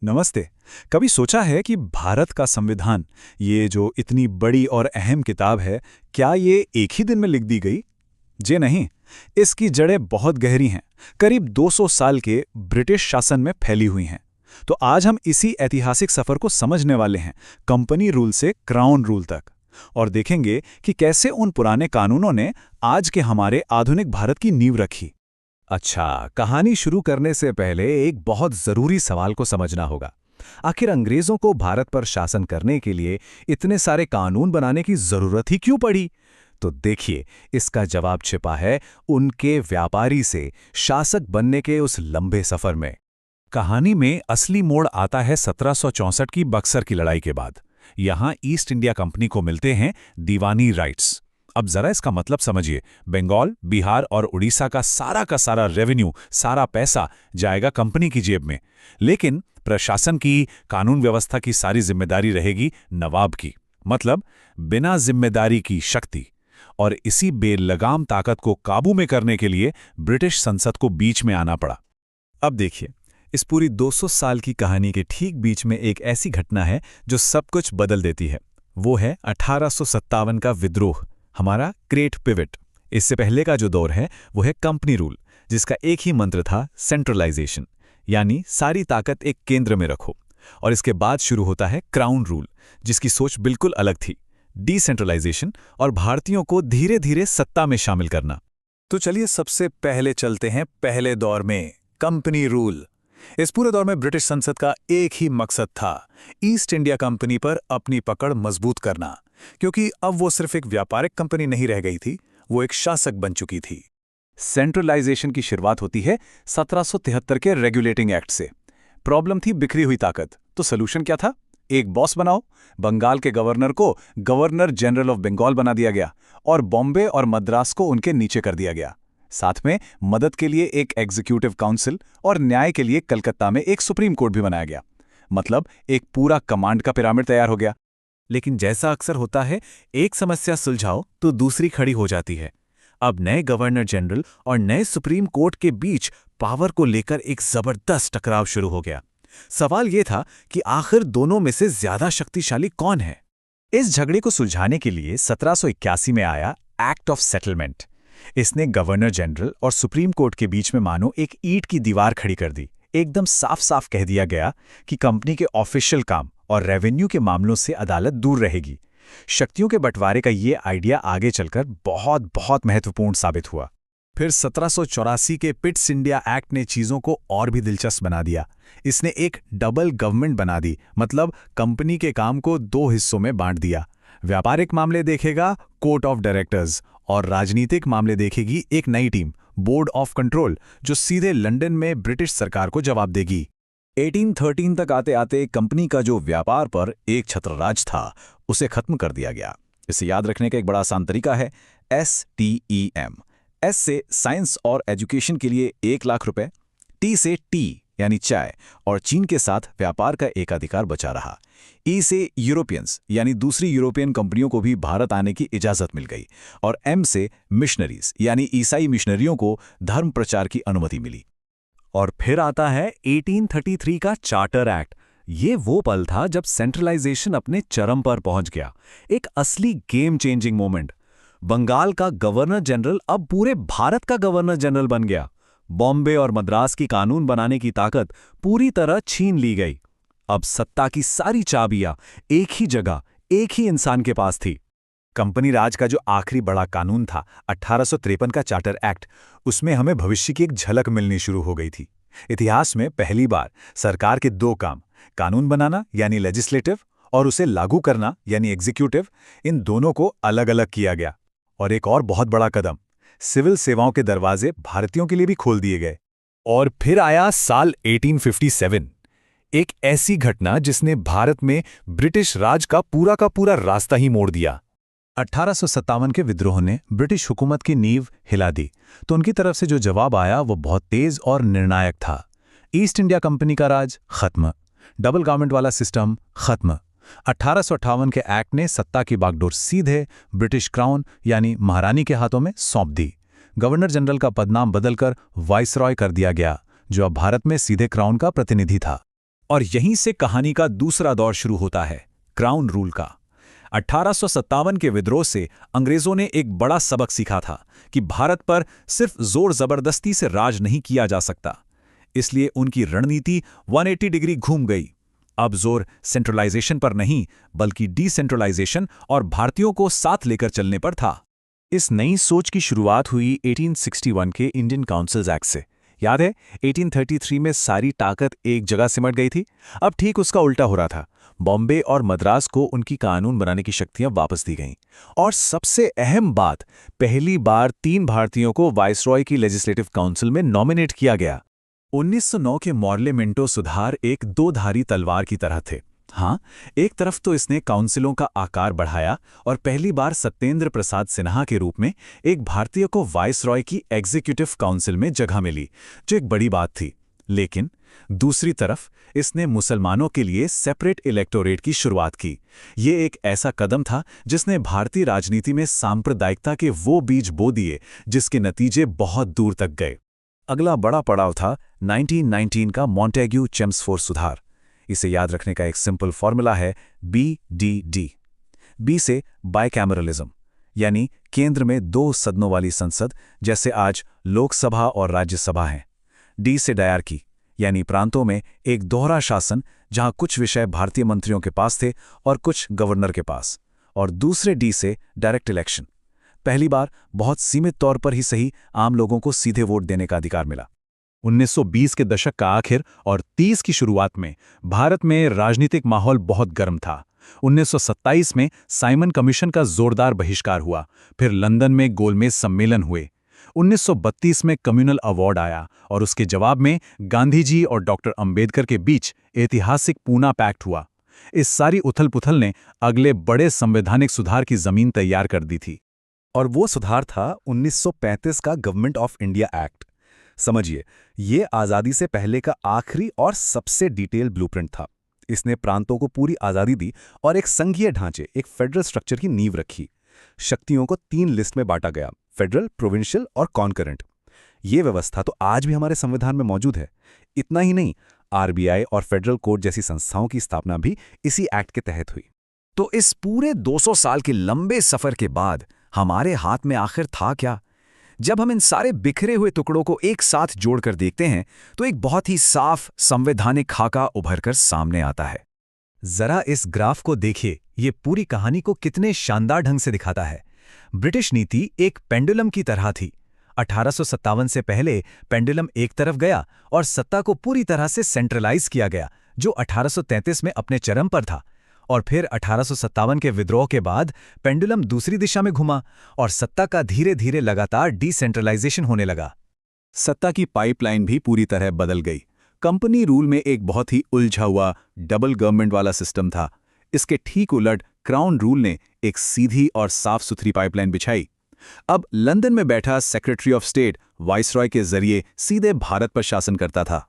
नमस्ते। कभी सोचा है कि भारत का संविधान, ये जो इतनी बड़ी और अहम किताब है, क्या ये एक ही दिन में लिख दी गई? जी नहीं, इसकी जड़ें बहुत गहरी हैं, करीब 200 साल के ब्रिटिश शासन में फैली हुई हैं। तो आज हम इसी ऐतिहासिक सफर को समझने वाले हैं, कंपनी रूल से क्राउन रूल तक, और देखेंगे कि कैसे उन पुराने कानूनों ने आज के हमारे आधुनिक भारत की नींव रखी। अच्छा, कहानी शुरू करने से पहले एक बहुत जरूरी सवाल को समझना होगा। आखिर अंग्रेजों को भारत पर शासन करने के लिए इतने सारे कानून बनाने की जरूरत ही क्यों पड़ी? तो देखिए, इसका जवाब छिपा है उनके व्यापारी से शासक बनने के उस लंबे सफर में। कहानी में असली मोड़ आता है 1764 की बक्सर की लड़ाई के बाद। यहां ईस्ट इंडिया कंपनी को मिलते हैं दीवानी राइट्स। अब जरा इसका मतलब समझिए, बंगाल, बिहार और उड़ीसा का सारा रेवेन्यू, सारा पैसा जाएगा कंपनी की जेब में। लेकिन प्रशासन की, कानून व्यवस्था की सारी जिम्मेदारी रहेगी नवाब की। मतलब बिना जिम्मेदारी की शक्ति। और इसी बेलगाम ताकत को काबू में करने के लिए ब्रिटिश संसद को बीच में आना पड़ा। अब देखिए, इस पूरी 200 साल की कहानी के ठीक बीच में एक ऐसी घटना है जो सब कुछ बदल देती है। वो है 1857 का विद्रोह, हमारा ग्रेट पिवट। इससे पहले का जो दौर है वो है कंपनी रूल, जिसका एक ही मंत्र था, सेंट्रलाइजेशन, यानी सारी ताकत एक केंद्र में रखो। और इसके बाद शुरू होता है क्राउन रूल, जिसकी सोच बिल्कुल अलग थी, डिसेंट्रलाइजेशन और भारतीयों को धीरे धीरे सत्ता में शामिल करना। तो चलिए सबसे पहले चलते हैं पहले दौर में, कंपनी रूल। इस पूरे दौर में ब्रिटिश संसद का एक ही मकसद था, ईस्ट इंडिया कंपनी पर अपनी पकड़ मजबूत करना। क्योंकि अब वो सिर्फ एक व्यापारिक कंपनी नहीं रह गई थी, वो एक शासक बन चुकी थी। सेंट्रलाइजेशन की शुरुआत होती है 1773 के रेगुलेटिंग एक्ट से। प्रॉब्लम थी बिखरी हुई ताकत, तो सलूशन क्या था? एक बॉस बनाओ। बंगाल के गवर्नर को गवर्नर जनरल ऑफ बंगाल बना दिया गया और बॉम्बे और मद्रास को उनके नीचे कर दिया गया। साथ में मदद के लिए एक एग्जीक्यूटिव काउंसिल और न्याय के लिए कलकत्ता में एक सुप्रीम कोर्ट भी बनाया गया। मतलब एक पूरा कमांड का पिरामिड तैयार हो गया। लेकिन जैसा अक्सर होता है, एक समस्या सुलझाओ तो दूसरी खड़ी हो जाती है। अब नए गवर्नर जनरल और नए सुप्रीम कोर्ट के बीच पावर को लेकर एक जबरदस्त टकराव शुरू हो गया। सवाल यह था कि आखिर दोनों में से ज्यादा शक्तिशाली कौन है? इस झगड़े को सुलझाने के लिए 1781 में आया एक्ट ऑफ सेटलमेंट। इसने गवर्नर जनरल और सुप्रीम कोर्ट के बीच में मानो एक ईंट की दीवार खड़ी कर दी। एकदम साफ साफ कह दिया गया कि कंपनी के ऑफिशियल काम और रेवेन्यू के मामलों से अदालत दूर रहेगी। शक्तियों के बंटवारे का ये आइडिया आगे चलकर बहुत बहुत महत्वपूर्ण साबित हुआ। फिर 1784 के पिट्स इंडिया एक्ट ने चीजों को और भी दिलचस्प बना दिया। इसने एक डबल गवर्नमेंट बना दी, मतलब कंपनी के काम को दो हिस्सों में बांट दिया। व्यापारिक मामले देखेगा कोर्ट ऑफ डायरेक्टर्स और राजनीतिक मामले देखेगी एक नई टीम, बोर्ड ऑफ कंट्रोल, जो सीधे लंदन में ब्रिटिश सरकार को जवाब देगी। 1813 तक आते आते कंपनी का जो व्यापार पर एक छत्रराज था, उसे खत्म कर दिया गया। इसे याद रखने का एक बड़ा आसान तरीका है, STEM। S से साइंस और एजुकेशन के लिए 1 लाख रुपए, T से टी यानी चाय और चीन के साथ व्यापार का एकाधिकार बचा रहा। E से यूरोपियंस यानी दूसरी यूरोपियन कंपनियों को भी भारत आने की इजाजत मिल गई। और M से मिशनरीज यानी ईसाई मिशनरियों को धर्म प्रचार की अनुमति मिली। और फिर आता है 1833 का चार्टर एक्ट। ये वो पल था जब सेंट्रलाइजेशन अपने चरम पर पहुंच गया, एक असली गेम चेंजिंग मोमेंट। बंगाल का गवर्नर जनरल अब पूरे भारत का गवर्नर जनरल बन गया। बॉम्बे और मद्रास की कानून बनाने की ताकत पूरी तरह छीन ली गई। अब सत्ता की सारी चाबियां एक ही जगह, एक ही इंसान के पास थी। कंपनी राज का जो आखिरी बड़ा कानून था, 1853 का चार्टर एक्ट, उसमें हमें भविष्य की एक झलक मिलनी शुरू हो गई थी। इतिहास में पहली बार सरकार के 2 काम, कानून बनाना यानी लेजिस्लेटिव और उसे लागू करना यानी एग्जीक्यूटिव, इन दोनों को अलग अलग किया गया। और एक और बहुत बड़ा कदम, सिविल सेवाओं के दरवाजे भारतीयों के लिए भी खोल दिए गए। और फिर आया साल 1857, एक ऐसी घटना जिसने भारत में ब्रिटिश राज का पूरा रास्ता ही मोड़ दिया। 1857 के विद्रोह ने ब्रिटिश हुकूमत की नींव हिला दी, तो उनकी तरफ से जो जवाब आया वो बहुत तेज और निर्णायक था। ईस्ट इंडिया कंपनी का राज खत्म, डबल गवर्नमेंट वाला सिस्टम खत्म। 1858 के एक्ट ने सत्ता की बागडोर सीधे ब्रिटिश क्राउन यानी महारानी के हाथों में सौंप दी। गवर्नर जनरल का पदनाम बदलकर वाइसरॉय कर दिया गया, जो अब भारत में सीधे क्राउन का प्रतिनिधि था। और यहीं से कहानी का दूसरा दौर शुरू होता है, क्राउन रूल का। 1857 के विद्रोह से अंग्रेजों ने एक बड़ा सबक सीखा था कि भारत पर सिर्फ जोर जबरदस्ती से राज नहीं किया जा सकता। इसलिए उनकी रणनीति 180 डिग्री घूम गई। अब जोर सेंट्रलाइजेशन पर नहीं, बल्कि डिसेंट्रलाइजेशन और भारतीयों को साथ लेकर चलने पर था। इस नई सोच की शुरुआत हुई 1861 के इंडियन काउंसिल्स एक्ट से। याद है, 1833 में सारी ताकत एक जगह सिमट गई थी। अब ठीक उसका उल्टा हो रहा था। बॉम्बे और मद्रास को उनकी कानून बनाने की शक्तियां वापस दी गईं। और सबसे अहम बात, पहली बार 3 भारतीयों को वाइसरॉय की लेजिस्लेटिव काउंसिल में नॉमिनेट किया गया। 1909 के मॉर्ले मिंटो सुधार एक दो-धारी तलवार की तरह थे। हाँ, एक तरफ तो इसने काउंसिलों का आकार बढ़ाया और पहली बार सत्येंद्र प्रसाद सिन्हा के रूप में एक भारतीय को वाइसरॉय की एग्जीक्यूटिव काउंसिल में जगह मिली, जो एक बड़ी बात थी। लेकिन दूसरी तरफ इसने मुसलमानों के लिए सेपरेट इलेक्टोरेट की शुरुआत की। ये एक ऐसा कदम था जिसने भारतीय राजनीति में सांप्रदायिकता के वो बीज बो दिए जिसके नतीजे बहुत दूर तक गए। अगला बड़ा पड़ाव था 1919 का मॉन्टेग्यू चेम्सफोर्ड सुधार। इसे याद रखने का एक सिंपल फॉर्मूला है BDD। बी से बाइकैमरलिज्म, यानी केंद्र में 2 सदनों वाली संसद, जैसे आज लोकसभा और राज्यसभा हैं। डी से डायरकी, यानी प्रांतों में एक दोहरा शासन, जहां कुछ विषय भारतीय मंत्रियों के पास थे और कुछ गवर्नर के पास। और दूसरे डी से डायरेक्ट इलेक्शन। पहली बार बहुत सीमित तौर पर ही सही आम लोगों को सीधे वोट देने का अधिकार मिला। 1920 के दशक का आखिर और 30 की शुरुआत में भारत में राजनीतिक माहौल बहुत गर्म था। 1927 में साइमन कमीशन का जोरदार बहिष्कार हुआ, फिर लंदन में गोलमेज सम्मेलन हुए। 1932 में कम्युनल अवार्ड आया और उसके जवाब में गांधी जी और डॉक्टर अंबेडकर के बीच ऐतिहासिक पूना पैक्ट हुआ। इस सारी उथल-पुथल ने अगले बड़े संवैधानिक सुधार की जमीन तैयार कर दी थी। और वो सुधार था 1935 का गवर्नमेंट ऑफ इंडिया एक्ट। समझिए, ये आज़ादी से पहले का आखिरी और सबसे डिटेल ब्लूप्रिंट था। इसने प्रांतों को पूरी आज़ादी दी और एक संघीय ढांचे, एक फेडरल स्ट्रक्चर की नींव रखी। शक्तियों को 3 लिस्ट में बांटा गया, फेडरल, प्रोविंशियल और कॉन्करेंट। ये व्यवस्था तो आज भी हमारे संविधान में मौजूद है। इतना ही नहीं, RBI और फेडरल कोर्ट जैसी संस्थाओं की स्थापना भी इसी एक्ट के तहत हुई। तो इस पूरे 200 साल के लंबे सफर के बाद हमारे हाथ में आखिर था क्या? जब हम इन सारे बिखरे हुए टुकड़ों को एक साथ जोड़कर देखते हैं तो एक बहुत ही साफ संवैधानिक खाका उभरकर सामने आता है। जरा इस ग्राफ को देखिए, ये पूरी कहानी को कितने शानदार ढंग से दिखाता है। ब्रिटिश नीति एक पेंडुलम की तरह थी। 1857 से पहले पेंडुलम एक तरफ गया और सत्ता को पूरी तरह से सेंट्रलाइज किया गया, जो 1833 में अपने चरम पर था। और फिर 1857 के विद्रोह के बाद पेंडुलम दूसरी दिशा में घुमा और सत्ता का धीरे धीरे लगातार डिसेंट्रलाइजेशन होने लगा। सत्ता की पाइपलाइन भी पूरी तरह बदल गई। कंपनी रूल में एक बहुत ही उलझा हुआ डबल गवर्नमेंट वाला सिस्टम था। इसके ठीक उलट क्राउन रूल ने एक सीधी और साफ सुथरी पाइपलाइन बिछाई। अब लंदन में बैठा सेक्रेटरी ऑफ स्टेट वाइसरॉय के जरिए सीधे भारत पर शासन करता था।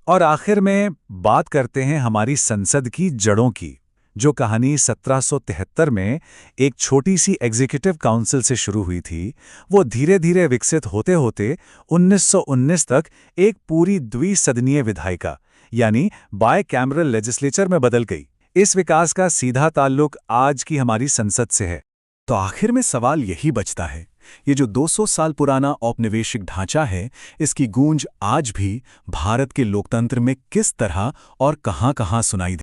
और आखिर में बात करते हैं हमारी संसद की जड़ों की, जो कहानी 1773 में एक छोटी सी एग्जीक्यूटिव काउंसिल से शुरू हुई थी। वो धीरे धीरे विकसित होते होते 1919 तक एक पूरी द्विसदनीय विधायिका यानी बायकैमरल लेजिस्लेचर में बदल गई। इस विकास का सीधा ताल्लुक आज की हमारी संसद से है। तो आखिर में सवाल यही बचता है, ये जो 200 साल पुराना औपनिवेशिक ढांचा है, इसकी गूंज आज भी भारत के लोकतंत्र में किस तरह और कहां-कहां सुनाई